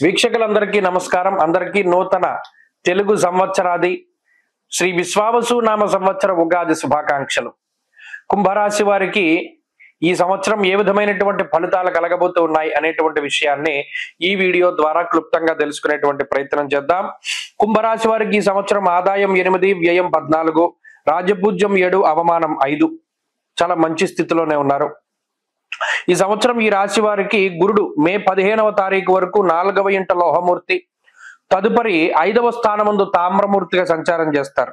వీక్షకులందరికీ నమస్కారం. అందరికీ నూతన తెలుగు సంవత్సరాది శ్రీ విశ్వావసు నామ సంవత్సర ఉగాది శుభాకాంక్షలు. కుంభరాశి వారికి ఈ సంవత్సరం ఏ విధమైనటువంటి ఫలితాలు కలగబోతూ ఉన్నాయి అనేటువంటి విషయాన్ని ఈ వీడియో ద్వారా క్లుప్తంగా తెలుసుకునేటువంటి ప్రయత్నం చేద్దాం. కుంభరాశి వారికి ఈ సంవత్సరం ఆదాయం 8, వ్యయం 14, రాజపూజ్యం 7, అవమానం 5. చాలా మంచి స్థితిలోనే ఉన్నారు. ఈ సంవత్సరం ఈ రాశి వారికి గురుడు మే 15వ తారీఖు వరకు 4వ ఇంట లోహమూర్తి, తదుపరి 5వ స్థానమందు తామ్రమూర్తిగా సంచారం చేస్తారు.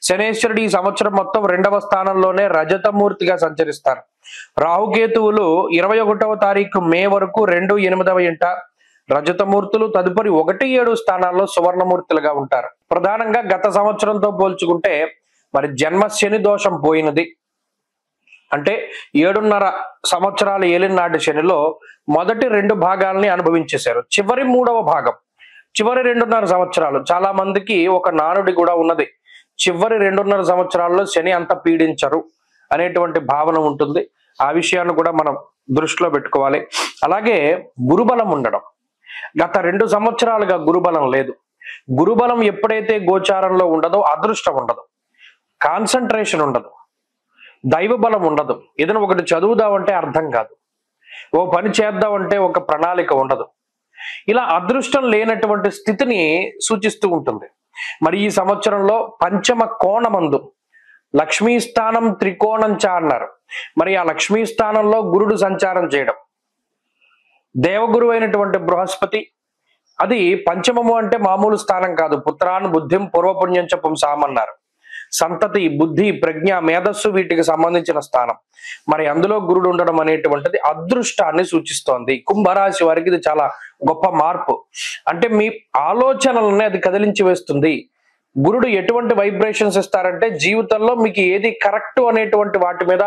శనేశ్వరుడు ఈ సంవత్సరం మొత్తం 2వ స్థానంలోనే రజతమూర్తిగా సంచరిస్తారు. రాహుకేతువులు 21వ తారీఖు మే వరకు 2, 8వ ఇంట రజతమూర్తులు, తదుపరి 1, 7 స్థానాల్లో సువర్ణమూర్తులుగా ఉంటారు. ప్రధానంగా గత సంవత్సరంతో పోల్చుకుంటే మరి జన్మ శని దోషం పోయినది. అంటే 7.5 సంవత్సరాల ఏలినాటి శనిలో మొదటి 2 భాగాల్ని అనుభవించేశారు. చివరి 3వ భాగం, చివరి 2.5 సంవత్సరాలు, చాలా మందికి ఒక నానుడి కూడా ఉన్నది, చివరి 2.5 సంవత్సరాల్లో శని అంత పీడించరు అనేటువంటి భావన ఉంటుంది. ఆ విషయాన్ని కూడా మనం దృష్టిలో పెట్టుకోవాలి. అలాగే గురుబలం ఉండడం, గత 2 సంవత్సరాలుగా గురుబలం లేదు. గురుబలం ఎప్పుడైతే గోచారంలో ఉండదో అదృష్టం ఉండదు, కాన్సన్ట్రేషన్ ఉండదు, దైవ బలం ఉండదు. ఏదైనా ఒకటి చదువుదామంటే అర్థం కాదు, ఓ పని చేద్దామంటే ఒక ప్రణాళిక ఉండదు. ఇలా అదృష్టం లేనటువంటి స్థితిని సూచిస్తూ ఉంటుంది. మరి ఈ సంవత్సరంలో పంచమ కోణమందు లక్ష్మీ స్థానం త్రికోణం చ అన్నారు. మరి ఆ లక్ష్మీ స్థానంలో గురుడు సంచారం చేయడం, దేవగురు అయినటువంటి బృహస్పతి, అది పంచమము అంటే మామూలు స్థానం కాదు. పుత్రాన్ బుద్ధిం పూర్వపుణ్యం చ పుంసామన్నారు. సంతతి, బుద్ధి, ప్రజ్ఞ, మేధస్సు వీటికి సంబంధించిన స్థానం. మరి అందులో గురుడు ఉండడం అనేటువంటిది అదృష్టాన్ని సూచిస్తోంది. కుంభరాశి వారికి ఇది చాలా గొప్ప మార్పు. అంటే మీ ఆలోచనలనే అది కదిలించి వేస్తుంది. గురుడు ఎటువంటి వైబ్రేషన్స్ ఇస్తారంటే జీవితంలో మీకు ఏది కరెక్ట్ అనేటువంటి వాటి మీద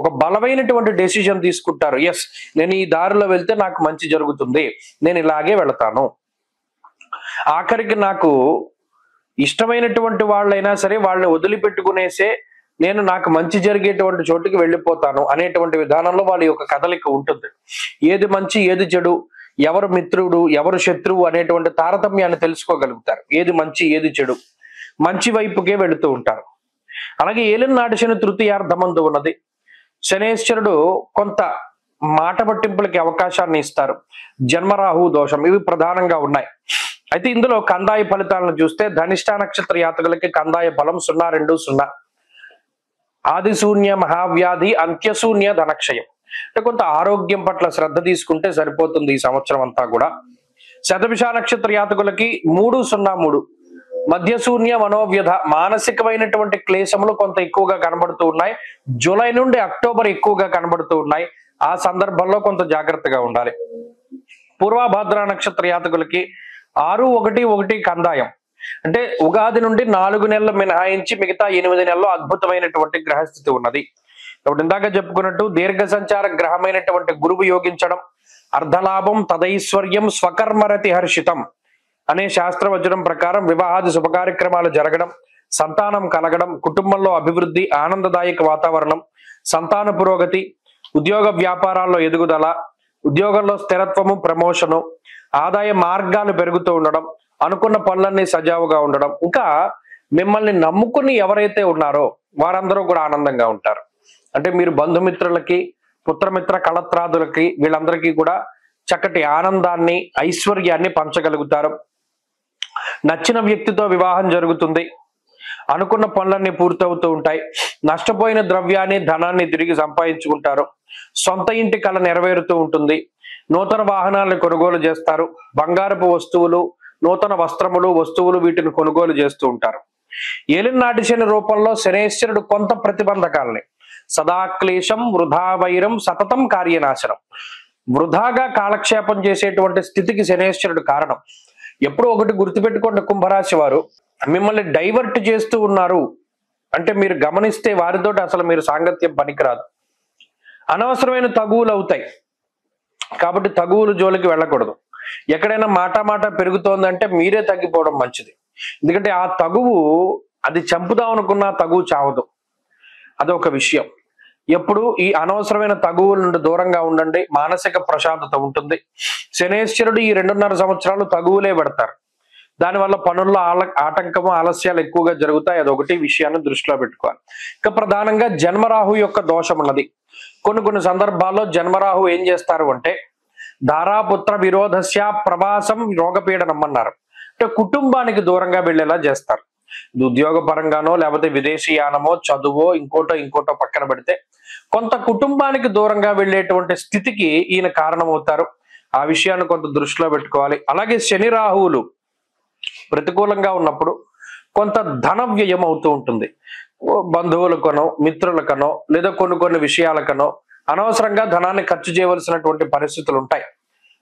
ఒక బలమైనటువంటి డెసిజన్ తీసుకుంటారు. ఎస్, నేను ఈ దారిలో వెళ్తే నాకు మంచి జరుగుతుంది, నేను ఇలాగే వెళతాను, ఆఖరికి నాకు ఇష్టమైనటువంటి వాళ్ళైనా సరే వాళ్ళని వదిలిపెట్టుకునేసే నేను నాకు మంచి జరిగేటువంటి చోటుకి వెళ్ళిపోతాను అనేటువంటి విధానంలో వాళ్ళ యొక్క కదలిక ఉంటుంది. ఏది మంచి ఏది చెడు, ఎవరు మిత్రుడు ఎవరు శత్రువు అనేటువంటి తారతమ్యాన్ని తెలుసుకోగలుగుతారు. ఏది మంచి ఏది చెడు, మంచి వైపుకే వెళుతూ ఉంటారు. అలాగే ఏలినాటి శని తృతీయార్థమందు ఉన్నది. శనేశ్వరుడు కొంత మాట పట్టింపులకి అవకాశాన్ని ఇస్తారు. జన్మరాహు దోషం, ఇవి ప్రధానంగా ఉన్నాయి. అయితే ఇందులో కందాయ ఫలితాలను చూస్తే ధనిష్ట నక్షత్ర యాత్రికులకి కందాయ ఫలం 0-2-0. ఆది శూన్య మహావ్యాధి, అంత్యశూన్య ధనక్షయం. అంటే కొంత ఆరోగ్యం పట్ల శ్రద్ధ తీసుకుంటే సరిపోతుంది ఈ సంవత్సరం అంతా కూడా. శతభిష నక్షత్ర యాత్రికులకి 3-0-3. మధ్యశూన్య మనోవ్యధ, మానసికమైనటువంటి క్లేశములు కొంత ఎక్కువగా కనబడుతూ ఉన్నాయి. జూలై నుండి అక్టోబర్ ఎక్కువగా కనబడుతూ ఉన్నాయి. ఆ సందర్భంలో కొంత జాగ్రత్తగా ఉండాలి. పూర్వభద్ర నక్షత్ర యాత్రికులకి 6-1-1 కందాయం. అంటే ఉగాది నుండి 4 నెలలు మినహాయించి మిగతా 8 నెలల్లో అద్భుతమైనటువంటి గ్రహస్థితి ఉన్నది. కాబట్టి ఇందాక చెప్పుకున్నట్టు దీర్ఘ సంచార గ్రహమైనటువంటి గురువు యోగించడం, అర్ధలాభం, తదైశ్వర్యం, స్వకర్మరతి హర్షితం అనే శాస్త్రవచనం ప్రకారం వివాహాది శుభ కార్యక్రమాలు జరగడం, సంతానం కలగడం, కుటుంబంలో అభివృద్ధి, ఆనందదాయక వాతావరణం, సంతాన పురోగతి, ఉద్యోగ వ్యాపారాల్లో ఎదుగుదల, ఉద్యోగంలో స్థిరత్వము, ప్రమోషను, ఆదాయ మార్గాలు పెరుగుతూ ఉండడం, అనుకున్న పనులన్నీ సజావుగా ఉండడం, ఇంకా మిమ్మల్ని నమ్ముకుని ఎవరైతే ఉన్నారో వారందరూ కూడా ఆనందంగా ఉంటారు. అంటే మీరు బంధుమిత్రులకి, పుత్రమిత్ర కళత్రాదులకి, వీళ్ళందరికీ కూడా చక్కటి ఆనందాన్ని, ఐశ్వర్యాన్ని పంచగలుగుతారు. నచ్చిన వ్యక్తితో వివాహం జరుగుతుంది. అనుకున్న పనులన్నీ పూర్తవుతూ ఉంటాయి. నష్టపోయిన ద్రవ్యాన్ని, ధనాన్ని తిరిగి సంపాదించుకుంటారు. సొంత ఇంటి కళ నెరవేరుతూ ఉంటుంది. నూతన వాహనాలను కొనుగోలు చేస్తారు. బంగారపు వస్తువులు, నూతన వస్త్రములు, వస్తువులు వీటిని కొనుగోలు చేస్తూ ఉంటారు. ఏలినాటి శని రూపంలో శనేశ్వరుడు కొంత ప్రతిబంధకాలని, సదాక్లేశం, వృధా వైరం, సతతం కార్యనాశనం, వృధాగా కాలక్షేపం చేసేటువంటి స్థితికి శనేశ్వరుడు కారణం. ఎప్పుడూ ఒకటి గుర్తుపెట్టుకోండి కుంభరాశి వారు, మిమ్మల్ని డైవర్ట్ చేస్తూ ఉన్నారు అంటే మీరు గమనిస్తే వారితోటి అసలు మీరు సాంగత్యం పనికిరాదు. అనవసరమైన తగువులు అవుతాయి. కాబట్టి తగువులు జోలికి వెళ్ళకూడదు. ఎక్కడైనా మాట పెరుగుతోందంటే మీరే తగ్గిపోవడం మంచిది. ఎందుకంటే ఆ తగువు అది చంపుదాం అనుకున్న తగువు చావదు, అదొక విషయం. ఎప్పుడు ఈ అనవసరమైన తగువుల నుండి దూరంగా ఉండండి, మానసిక ప్రశాంతత ఉంటుంది. శనేశ్వరుడు ఈ 2.5 సంవత్సరాలు తగువులే పెడతారు. దానివల్ల పనుల్లో ఆటంకము ఆలస్యాలు ఎక్కువగా జరుగుతాయి. అదొకటి విషయాన్ని దృష్టిలో పెట్టుకోవాలి. ఇక ప్రధానంగా జన్మరాహు యొక్క దోషం ఉన్నది. కొన్ని సందర్భాల్లో జన్మరాహు ఏం చేస్తారు అంటే ధారాపుత్ర విరోధస్య ప్రవాసం రోగపీడనం అన్నారు. అంటే కుటుంబానికి దూరంగా వెళ్ళేలా చేస్తారు. ఉద్యోగ పరంగానో లేకపోతే విదేశీయానమో చదువో ఇంకోటో పక్కన పెడితే కొంత కుటుంబానికి దూరంగా వెళ్ళేటువంటి స్థితికి ఈయన కారణమవుతారు. ఆ విషయాన్ని కొంత దృష్టిలో పెట్టుకోవాలి. అలాగే శని రాహువులు ప్రతికూలంగా ఉన్నప్పుడు కొంత ధన వ్యయం అవుతూ ఉంటుంది. బంధువులకనో మిత్రులకనో లేదా కొన్ని విషయాలకనో అనవసరంగా ధనాన్ని ఖర్చు చేయవలసినటువంటి పరిస్థితులు ఉంటాయి.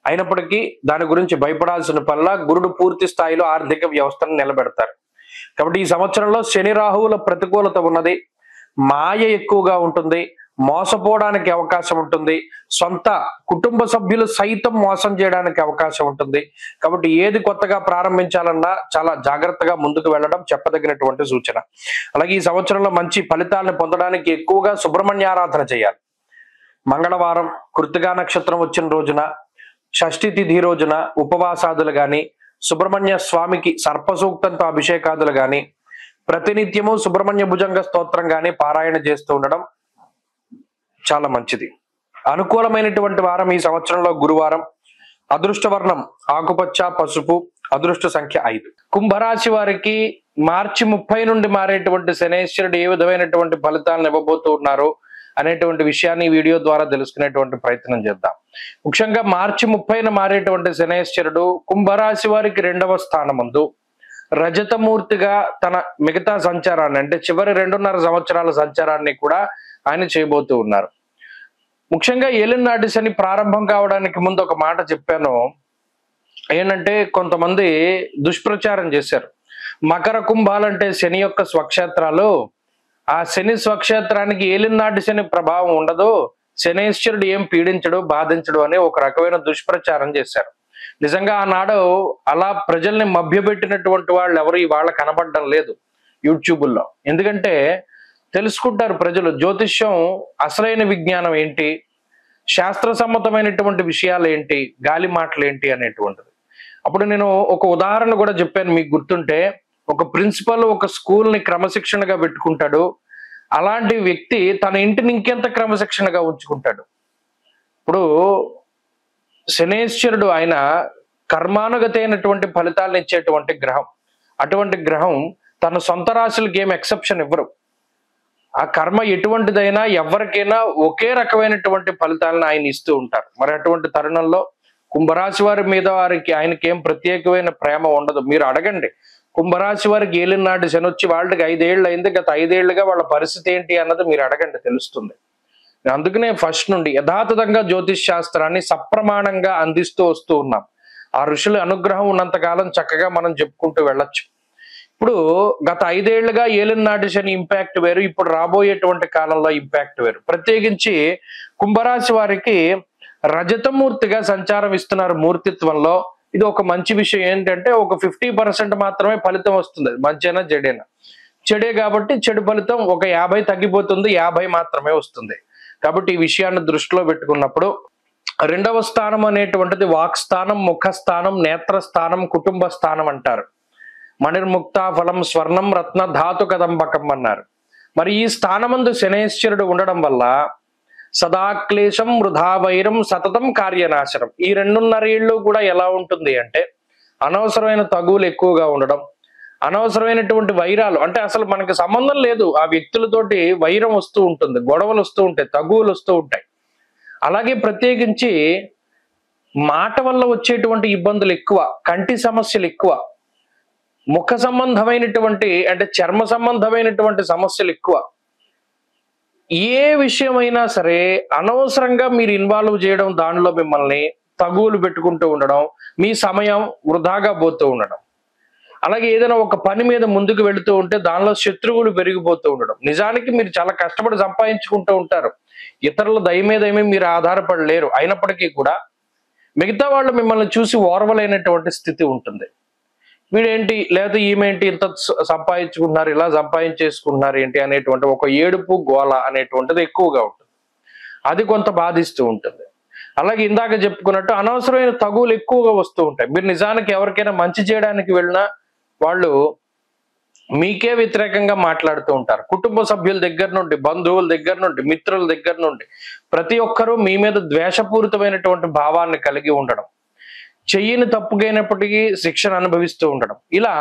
అయినప్పటికీ దాని గురించి భయపడాల్సిన పనిలా గురుడు పూర్తి స్థాయిలో ఆర్థిక వ్యవస్థను నిలబెడతారు. కాబట్టి ఈ సంవత్సరంలో శని రాహువుల ప్రతికూలత ఉన్నది. మాయ ఎక్కువగా ఉంటుంది. మోసపోవడానికి అవకాశం ఉంటుంది. సొంత కుటుంబ సభ్యులు సైతం మోసం చేయడానికి అవకాశం ఉంటుంది. కాబట్టి ఏది కొత్తగా ప్రారంభించాలన్నా చాలా జాగ్రత్తగా ముందుకు వెళ్ళడం చెప్పదగినటువంటి సూచన. అలాగే ఈ సంవత్సరంలో మంచి ఫలితాలను పొందడానికి ఎక్కువగా సుబ్రహ్మణ్యారాధన చేయాలి. మంగళవారం కృత్తికా నక్షత్రం వచ్చిన రోజున, షష్ఠి తిథి రోజున ఉపవాసాదులు గాని, సుబ్రహ్మణ్య స్వామికి సర్పసూక్తంతో అభిషేకాదులు గాని, ప్రతినిత్యము సుబ్రహ్మణ్య భుజంగ స్తోత్రం గాని పారాయణ చేస్తూ ఉండడం చాలా మంచిది. అనుకూలమైనటువంటి వారం ఈ సంవత్సరంలో గురువారం. అదృష్ట వర్ణం ఆకుపచ్చ, పసుపు. అదృష్ట సంఖ్య 5. కుంభరాశి వారికి మార్చి 30 నుండి మారేటువంటి శనేశ్వరుడు ఏ విధమైనటువంటి ఫలితాలను ఇవ్వబోతూ ఉన్నారు అనేటువంటి విషయాన్ని ఈ వీడియో ద్వారా తెలుసుకునేటువంటి ప్రయత్నం చేద్దాం. ముఖ్యంగా మార్చి 30న మారేటువంటి శనేశ్వరుడు కుంభరాశి వారికి 2వ స్థానమందు రజతమూర్తిగా తన మిగతా సంచారాన్ని అంటే చివరి 2.5 సంవత్సరాల సంచారాన్ని కూడా ఆయన చేయబోతూ ఉన్నారు. ముఖ్యంగా ఏలినాటి శని ప్రారంభం కావడానికి ముందు ఒక మాట చెప్పాను. ఏంటంటే కొంతమంది దుష్ప్రచారం చేశారు. మకర కుంభాలంటే శని యొక్క స్వక్షేత్రాలు, ఆ శని స్వక్షేత్రానికి ఏలినాటి శని ప్రభావం ఉండదు, శనేశ్వరుడు ఏం పీడించడు బాధించడు అని ఒక రకమైన దుష్ప్రచారం చేశారు. నిజంగా ఆనాడు అలా ప్రజల్ని మభ్యపెట్టినటువంటి వాళ్ళు ఎవరు ఇవాళ కనబడడం లేదు యూట్యూబుల్లో. ఎందుకంటే తెలుసుకుంటారు ప్రజలు జ్యోతిష్యం అసలైన విజ్ఞానం ఏంటి, శాస్త్ర సమ్మతమైనటువంటి విషయాలు ఏంటి, గాలి మాటలు ఏంటి అనేటువంటిది. అప్పుడు నేను ఒక ఉదాహరణ కూడా చెప్పాను, మీకు గుర్తుంటే. ఒక ప్రిన్సిపల్ ఒక స్కూల్ని క్రమశిక్షణగా పెట్టుకుంటాడు. అలాంటి వ్యక్తి తన ఇంటిని ఇంకెంత క్రమశిక్షణగా ఉంచుకుంటాడు. ఇప్పుడు శనేశ్వరుడు ఆయన కర్మానుగతి అయినటువంటి ఫలితాలను ఇచ్చేటువంటి గ్రహం. అటువంటి గ్రహం తన సొంత రాశులకి ఏం ఎక్సెప్షన్ ఇవ్వరు. ఆ కర్మ ఎటువంటిదైనా ఎవరికైనా ఒకే రకమైనటువంటి ఫలితాలను ఆయన ఇస్తూ ఉంటారు. మరి అటువంటి తరుణంలో కుంభరాశి వారి మీద ఆయనకి ఏం ప్రత్యేకమైన ప్రేమ ఉండదు. మీరు అడగండి, కుంభరాశి వారికి ఏలినాటి శని వచ్చి వాళ్ళకి 5 ఏళ్ళు అయింది, గత 5 ఏళ్లుగా వాళ్ళ పరిస్థితి ఏంటి అన్నది మీరు అడగండి, తెలుస్తుంది. అందుకనే ఫస్ట్ నుండి యథాతథంగా జ్యోతిష్ శాస్త్రాన్ని సప్రమాణంగా అందిస్తూ వస్తూ ఉన్నాం. ఆ ఋషుల అనుగ్రహం ఉన్నంతకాలం చక్కగా మనం చెప్పుకుంటూ వెళ్ళొచ్చు. ఇప్పుడు గత 5 ఏళ్లుగా ఏలినాటి శని ఇంపాక్ట్ వేరు, ఇప్పుడు రాబోయేటువంటి కాలంలో ఇంపాక్ట్ వేరు. ప్రత్యేకించి కుంభరాశి వారికి రజతమూర్తిగా సంచారం ఇస్తున్నారు మూర్తిత్వంలో. ఇది ఒక మంచి విషయం. ఏంటంటే ఒక 50% మాత్రమే ఫలితం వస్తుంది, మంచైనా చెడైనా. చెడే కాబట్టి చెడు ఫలితం ఒక 50 తగ్గిపోతుంది, 50 మాత్రమే వస్తుంది. కాబట్టి ఈ విషయాన్ని దృష్టిలో పెట్టుకున్నప్పుడు 2వ స్థానం అనేటువంటిది వాక్ స్థానం, ముఖ స్థానం, నేత్ర స్థానం, కుటుంబ స్థానం అంటారు. మణిర్ముక్త ఫలం స్వర్ణం రత్న ధాతు కదంబకం అన్నారు. మరి ఈ స్థానమందు శనేశ్వరుడు ఉండడం వల్ల సదాక్లేశం వృధా వైరం సతతం కార్యనాశనం. ఈ 2.5 ఏళ్ళు కూడా ఎలా ఉంటుంది అంటే అనవసరమైన తగువులు ఎక్కువగా ఉండడం, అనవసరమైనటువంటి వైరాలు, అంటే అసలు మనకి సంబంధం లేదు ఆ వ్యక్తులతోటి వైరం వస్తూ ఉంటుంది, గొడవలు వస్తూ ఉంటాయి, తగువులు వస్తూ ఉంటాయి. అలాగే ప్రత్యేకించి మాట వల్ల వచ్చేటువంటి ఇబ్బందులు ఎక్కువ, కంటి సమస్యలు ఎక్కువ, ముఖ సంబంధమైనటువంటి అంటే చర్మ సంబంధమైనటువంటి సమస్యలు ఎక్కువ. ఏ విషయమైనా సరే అనవసరంగా మీరు ఇన్వాల్వ్ చేయడం, దానిలో మిమ్మల్ని తగువులు పెట్టుకుంటూ ఉండడం, మీ సమయం వృధాగా పోతూ ఉండడం. అలాగే ఏదైనా ఒక పని మీద ముందుకు వెళుతూ ఉంటే దానిలో శత్రువులు పెరిగిపోతూ ఉండడం. నిజానికి మీరు చాలా కష్టపడి సంపాదించుకుంటూ ఉంటారు, ఇతరుల దయ మీద ఏమీ మీరు ఆధారపడలేరు. అయినప్పటికీ కూడా మిగతా వాళ్ళు మిమ్మల్ని చూసి ఓర్వలేనటువంటి స్థితి ఉంటుంది. వీడేంటి లేదా ఈమెంటి ఇంత సంపాదించుకుంటున్నారు, ఇలా సంపాదించేసుకుంటున్నారు ఏంటి అనేటువంటి ఒక ఏడుపు గోల అనేటువంటిది ఎక్కువగా ఉంటుంది. అది కొంత బాధిస్తూ ఉంటుంది. అలాగే ఇందాక చెప్పుకున్నట్టు అనవసరమైన తగువులు ఎక్కువగా వస్తూ ఉంటాయి. మీరు నిజానికి ఎవరికైనా మంచి చేయడానికి వెళ్ళినా వాళ్ళు మీకే వ్యతిరేకంగా మాట్లాడుతూ ఉంటారు. కుటుంబ సభ్యుల దగ్గర నుండి, బంధువుల దగ్గర నుండి, మిత్రుల దగ్గర నుండి ప్రతి ఒక్కరూ మీ మీద ద్వేషపూరితమైనటువంటి భావాన్ని కలిగి ఉండడం, చెయ్యని తప్పుగైనప్పటికీ శిక్షను అనుభవిస్తూ ఉండడం, ఇలా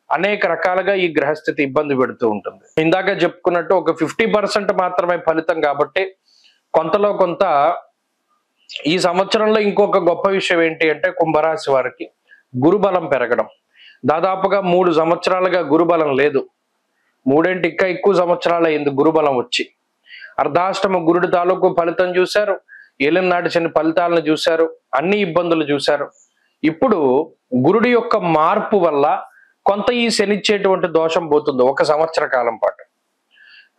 అనేక రకాలుగా ఈ గ్రహస్థితి ఇబ్బంది పెడుతూ ఉంటుంది. ఇందాక చెప్పుకున్నట్టు ఒక 50% మాత్రమే ఫలితం కాబట్టి కొంతలో కొంత ఈ సంవత్సరంలో ఇంకొక గొప్ప విషయం ఏంటి అంటే కుంభరాశి వారికి గురుబలం పెరగడం. దాదాపుగా 3 సంవత్సరాలుగా గురుబలం లేదు. 3 ఇంకా ఎక్కువ సంవత్సరాలు అయింది గురుబలం వచ్చి. అర్ధాష్టమ గురుడి తాలూకు ఫలితం చూశారు, ఏలినాటి శని ఫలితాలను చూశారు, అన్ని ఇబ్బందులు చూశారు. ఇప్పుడు గురుడి యొక్క మార్పు వల్ల కొంత ఈ శనిచ్చేటువంటి దోషం పోతుంది 1 సంవత్సర కాలం పాటు.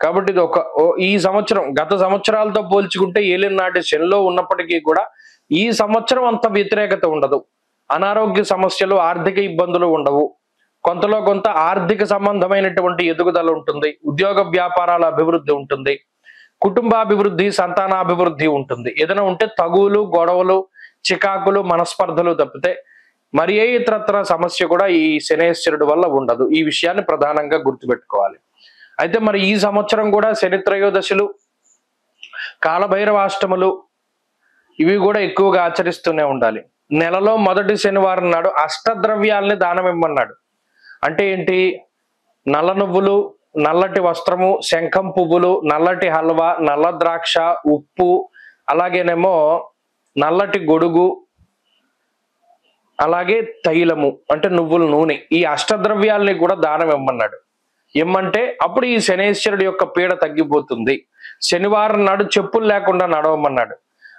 కాబట్టి ఇది ఈ సంవత్సరం గత సంవత్సరాలతో పోల్చుకుంటే ఏలినాటి శనిలో ఉన్నప్పటికీ కూడా ఈ సంవత్సరం అంత వ్యతిరేకత ఉండదు. అనారోగ్య సమస్యలు, ఆర్థిక ఇబ్బందులు ఉండవు. కొంతలో కొంత ఆర్థిక సంబంధమైనటువంటి ఎదుగుదల ఉంటుంది, ఉద్యోగ వ్యాపారాల అభివృద్ధి ఉంటుంది, కుటుంబాభివృద్ధి, సంతానాభివృద్ధి ఉంటుంది. ఏదైనా ఉంటే తగువులు, గొడవలు, చికాకులు, మనస్పర్ధలు తప్పితే మరి ఏ ఇతరత్ర సమస్య కూడా ఈ శనేశ్వరుడు వల్ల ఉండదు. ఈ విషయాన్ని ప్రధానంగా గుర్తుపెట్టుకోవాలి. అయితే మరి ఈ సంవత్సరం కూడా శని త్రయోదశులు, కాలభైరవాష్టములు ఇవి కూడా ఎక్కువగా ఆచరిస్తూనే ఉండాలి. నెలలో మొదటి శనివారం నాడు అష్టద్రవ్యాల్ని దానం ఇమ్మన్నాడు. అంటే ఏంటి? నల్ల నువ్వులు, నల్లటి వస్త్రము, శంఖం పువ్వులు, నల్లటి హల్వా, నల్ల ద్రాక్ష, ఉప్పు, అలాగేనేమో నల్లటి గొడుగు, అలాగే తైలము అంటే నువ్వుల నూనె, ఈ అష్టద్రవ్యాల్ని కూడా దానం ఇమ్మన్నాడు. ఏమంటే అప్పుడు ఈ శనేశ్వరుడు యొక్క పీడ తగ్గిపోతుంది. శనివారం నాడు చెప్పులు లేకుండా నడవమన్నాడు.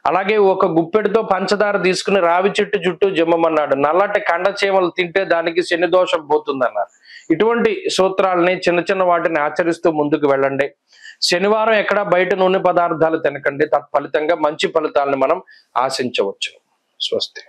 అలాగే ఒక గుప్పెడితో పంచదార తీసుకుని రావి చెట్టు చుట్టూ జమ్మమన్నాడు. నల్లటి కండ చీమలు తింటే దానికి శని దోషం పోతుంది అన్నారు. ఇటువంటి సూత్రాలని చిన్న చిన్న వాటిని ఆచరిస్తూ ముందుకు వెళ్ళండి. శనివారం ఎక్కడా బయట నూనె పదార్థాలు తినకండి. తత్ఫలితంగా మంచి ఫలితాలను మనం ఆశించవచ్చు. స్వస్తి.